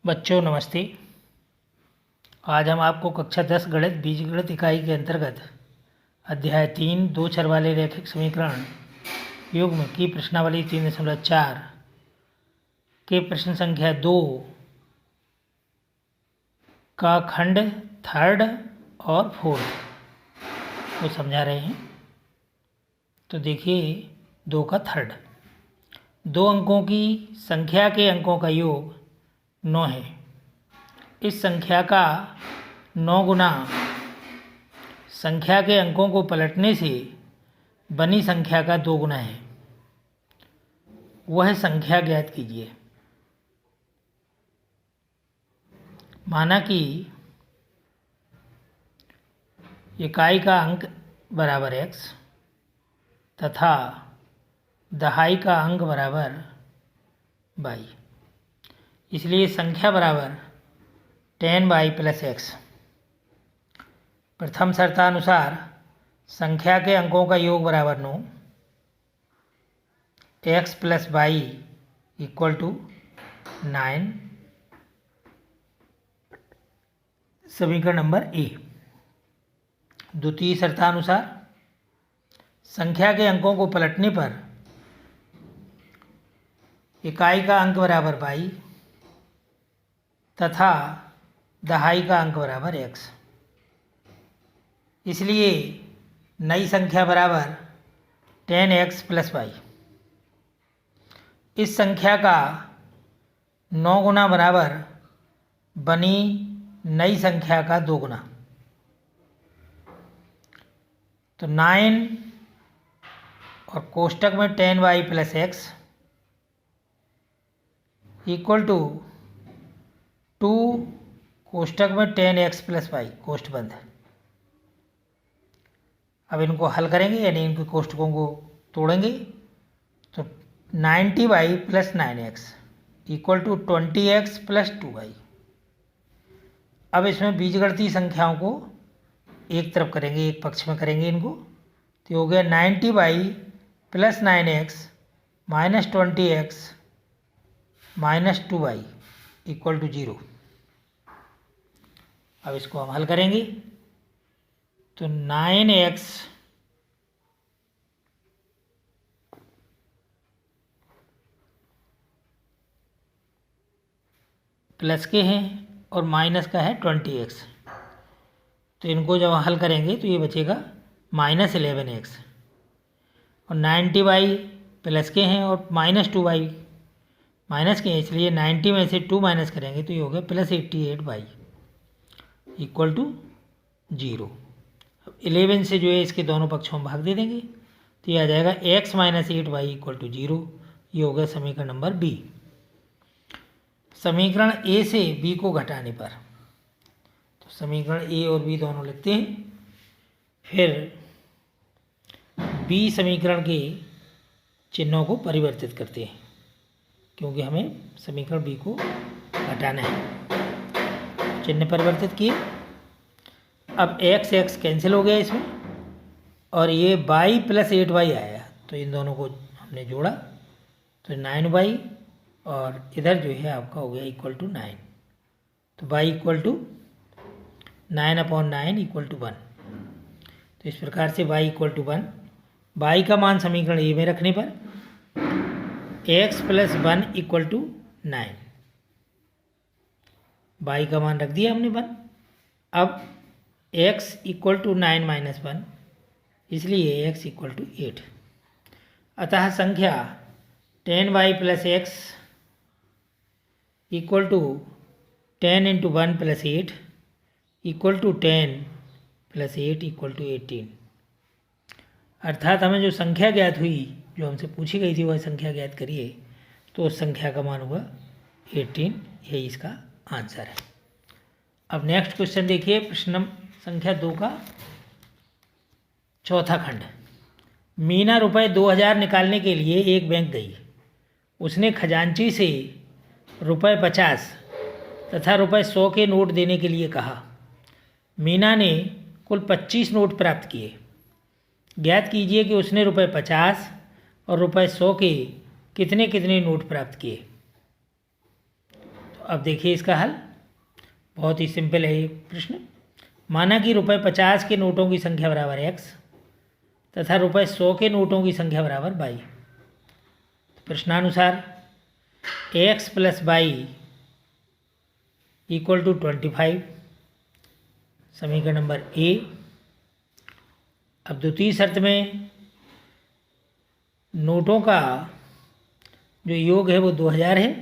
बच्चों नमस्ते। आज हम आपको कक्षा 10 गणित बीजगणित इकाई के अंतर्गत अध्याय 3 दो चर वाले रैखिक समीकरण युग्म की प्रश्नावली 3.4 के प्रश्न संख्या 2 का खंड थर्ड और फोर्थ को समझा रहे हैं। तो देखिए 2 का थर्ड, 2 अंकों की संख्या के अंकों का योग 9 है। इस संख्या का 9 गुना संख्या के अंकों को पलटने से बनी संख्या का 2 गुना है। वह संख्या ज्ञात कीजिए। माना कि इकाई का अंक बराबर x तथा दहाई का अंक बराबर y, इसलिए संख्या बराबर 10y प्लस x। प्रथम शर्तानुसार संख्या के अंकों का योग बराबर 9, x plus y equal to 9, समीकरण नंबर ए। द्वितीय शर्तानुसार संख्या के अंकों को पलटने पर इकाई का अंक बराबर y तथा दहाई का अंक बराबर x, इसलिए नई संख्या बराबर 10x प्लस y। इस संख्या का 9 गुना बराबर बनी नई संख्या का 2 गुना। तो 9 और कोष्टक में 10y plus x equal to 2 कोष्टक में 10x प्लस y, कोष्ठ बंद। अब इनको हल करेंगे यानी इनके कोष्टकों को तोड़ेंगे तो 90y plus 9x equal to 20x plus 2y। अब इसमें बीजगणितीय संख्याओं को एक तरफ करेंगे, एक पक्ष में करेंगे इनको, तो हो गया 90y plus 9x minus 20x minus 2y equal to 0। अब इसको हम हल करेंगे तो 9x प्लस के हैं और माइनस का है 20x, तो इनको जब हल करेंगे तो ये बचेगा माइनस 11x। और 90y प्लस के हैं और माइनस 2y माइनस के हैं, इसलिए 90 में से 2 माइनस करेंगे तो ये हो गया प्लस 88y इक्वल टू 0। अब 11 से जो है इसके दोनों पक्षों में भाग दे देंगे तो ये आ जाएगा x minus 8y equal to 0। ये हो गया समीकरण नंबर बी। समीकरण ए से बी को घटाने पर, तो समीकरण ए और बी दोनों लिखते हैं, फिर बी समीकरण के चिन्हों को परिवर्तित करते हैं क्योंकि हमें समीकरण बी को घटाना है। चिन्ह परिवर्तित किए। अब x x कैंसिल हो गया इसमें और ये y प्लस 8y आया, तो इन दोनों को हमने जोड़ा तो 9y और इधर जो है आपका हो गया इक्वल टू 9। तो y equal to 9/9 equal to 1। तो इस प्रकार से y इक्वल टू 1, y का मान समीकरण ए में रखने पर x plus 1 equal to 9, y का मान रख दिया हमने 1। अब x इक्वल टू 9 माइनस 1, इसलिए x इक्वल टू 8। अतः संख्या 10y plus x equal to 10 into 1 plus 8 equal to 10 plus 8 equal to 18। अर्थात हमें जो संख्या ज्ञात हुई, जो हमसे पूछी गई थी वह संख्या ज्ञात करिए, तो उस संख्या का मान हुआ 18। यही इसका आंसर है। अब नेक्स्ट क्वेश्चन देखिए, प्रश्न संख्या 2 का चौथा खंड। मीना रुपये 2000 निकालने के लिए एक बैंक गई। उसने खजांची से रुपये 50 तथा रुपये 100 के नोट देने के लिए कहा। मीना ने कुल 25 नोट प्राप्त किए। ज्ञात कीजिए कि उसने रुपये 50 और रुपये 100 के कितने कितने नोट प्राप्त किए। अब देखिए इसका हल, बहुत ही सिंपल है ये प्रश्न। माना कि ₹50 के नोटों की संख्या बराबर x तथा ₹100 के नोटों की संख्या बराबर y। प्रश्नानुसार x + y = 25, समीकरण नंबर ए। अब द्वितीय शर्त में नोटों का जो योग है वो 2000 है,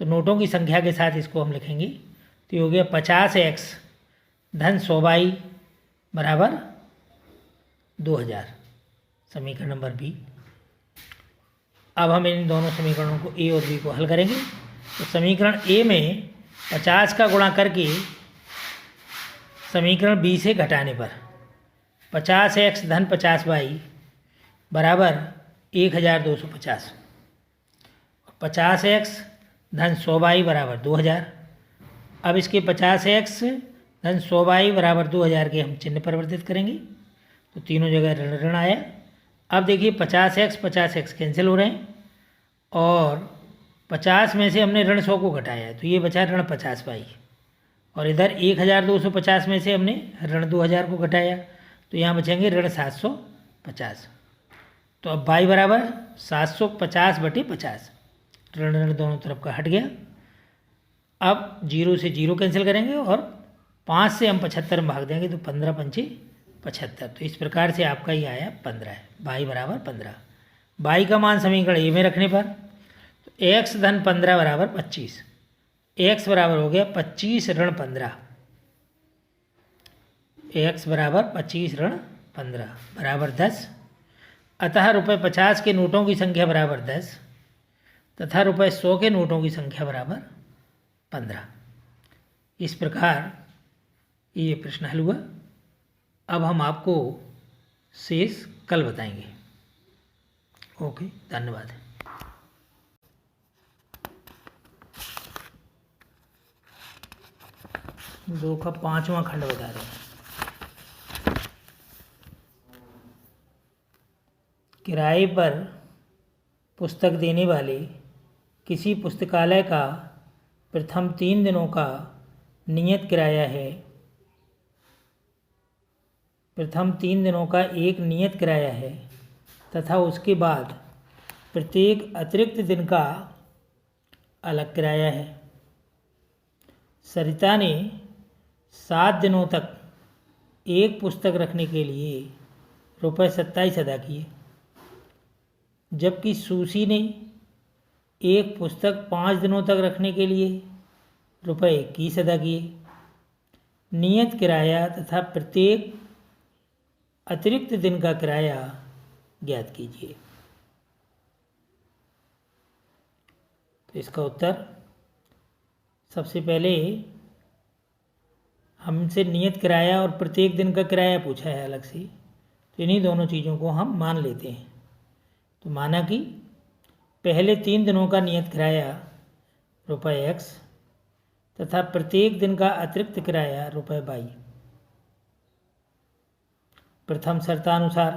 तो नोटों की संख्या के साथ इसको हम लिखेंगे, तो ये हो गया 50x धन 100y बराबर 2000, समीकरण नंबर बी। अब हम इन दोनों समीकरणों को ए और बी को हल करेंगे। तो समीकरण ए में 50 का गुणा करके समीकरण बी से घटाने पर 50x धन 50y बराबर 1250, 50x धन 100y बराबर 2000। अब इसके 50x धन 100y बराबर 2000 के हम चिन्ह परिवर्तित करेंगे, तो तीनों जगह ऋण ऋण आया। अब देखिए 50x कैंसिल हो रहे हैं और 50 में से हमने ऋण 100 को घटाया है, तो ये बचा ऋण 50y, और इधर 1250 में से हमने ऋण 2000 को घटाया, तो यहाँ बचेंगे ऋण 750। तो अब y बराबर 750/50, ऋण ऋण दोनों तरफ का हट गया। अब 0 से 0 कैंसिल करेंगे और 5 से हम 75 में भाग देंगे, तो 15 पंचे 75, तो इस प्रकार से आपका ये आया 15 है, y बराबर 15। y का मान समीकरण ए में रखने पर तो x धन 15 बराबर 25, x बराबर हो गया 25 ऋण 15, x बराबर 25 ऋण 15 बराबर 10। अतः ₹50 के नोटों की संख्या बराबर 10 तथा ₹100 के नोटों की संख्या बराबर 15। इस प्रकार ये प्रश्न हल हुआ। अब हम आपको शेष कल बताएंगे। ओके, धन्यवाद। 2 का 5वां खंड बता रहे हैं। किराए पर पुस्तक देने वाले किसी पुस्तकालय का प्रथम 3 दिनों का नियत किराया है, प्रथम 3 दिनों का एक नियत किराया है तथा उसके बाद प्रत्येक अतिरिक्त दिन का अलग किराया है। सरिता ने 7 दिनों तक एक पुस्तक रखने के लिए ₹27 अदा किए, जबकि सुशी ने एक पुस्तक 5 दिनों तक रखने के लिए ₹21 अदा किए। नियत किराया तथा प्रत्येक अतिरिक्त दिन का किराया ज्ञात कीजिए। तो इसका उत्तर, सबसे पहले हमसे नियत किराया और प्रत्येक दिन का किराया पूछा है अलग से, तो इन्हीं दोनों चीज़ों को हम मान लेते हैं। तो माना कि पहले 3 दिनों का नियत किराया ₹X तथा प्रत्येक दिन का अतिरिक्त किराया ₹Y। प्रथम शर्तानुसार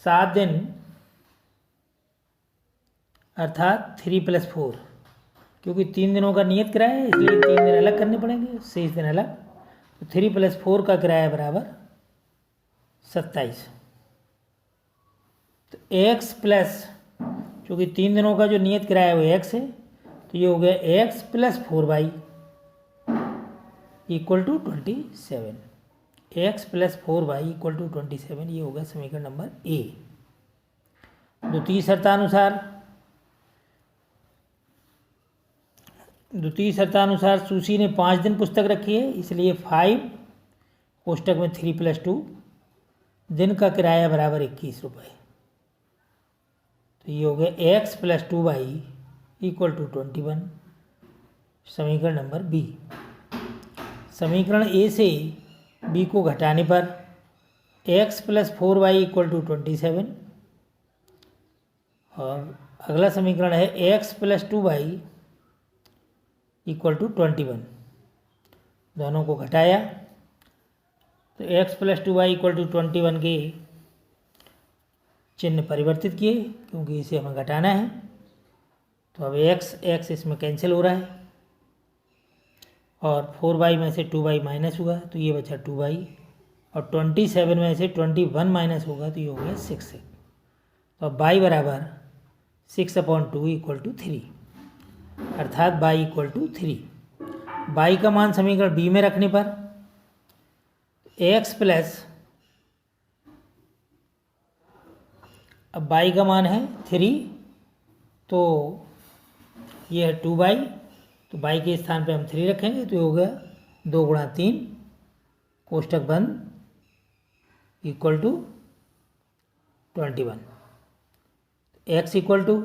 7 दिन अर्थात 3 + 4, क्योंकि 3 दिनों का नियत किराया है इसलिए 3 दिन अलग करने पड़ेंगे, शेष दिन अलग। तो 3 + 4 का किराया बराबर 27। तो x प्लस, क्योंकि 3 दिनों का जो नियत किराया है वो x है, तो ये हो गया x + 4y = 27। x + 4y = 27, ये हो गया समीकरण नंबर ए। द्वितीय शर्तानुसार सुशी ने 5 दिन पुस्तक रखी है, इसलिए 5 कोष्टक में 3 + 2 दिन का किराया बराबर ₹21। तो ये हो गया x + 2y = 21, समीकरण नंबर बी। समीकरण ए से बी को घटाने पर x + 4y = 27, और अगला समीकरण है x + 2y = 21। दोनों को घटाया तो x + 2y = 21 के चिन्ह परिवर्तित किए, क्योंकि इसे हमें घटाना है। तो अब x इसमें कैंसिल हो रहा है और 4y में से 2y माइनस हुआ तो ये बचा 2y और 27 में से 21 माइनस होगा तो ये हो गया 6। तो अब y बराबर 6/2 इक्वल टू 3, अर्थात y इक्वल टू 3। y का मान समीकरण b में रखने पर x प्लस, अब y का मान है 3 तो ये है 2y, तो y के स्थान पे हम 3 रखेंगे तो ये हो गया 2 गुणा 3 कोष्टक बंद equal to 21। x equal to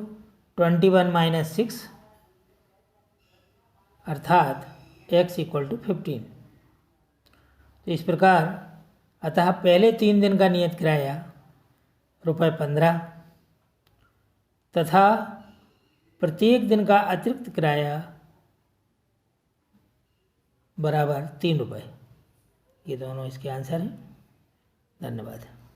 21 minus 6 अर्थात x इक्वल टू 15। तो इस प्रकार अतः पहले 3 दिन का नियत किराया ₹15 तथा प्रत्येक दिन का अतिरिक्त किराया बराबर ₹3। ये दोनों इसके आंसर हैं। धन्यवाद।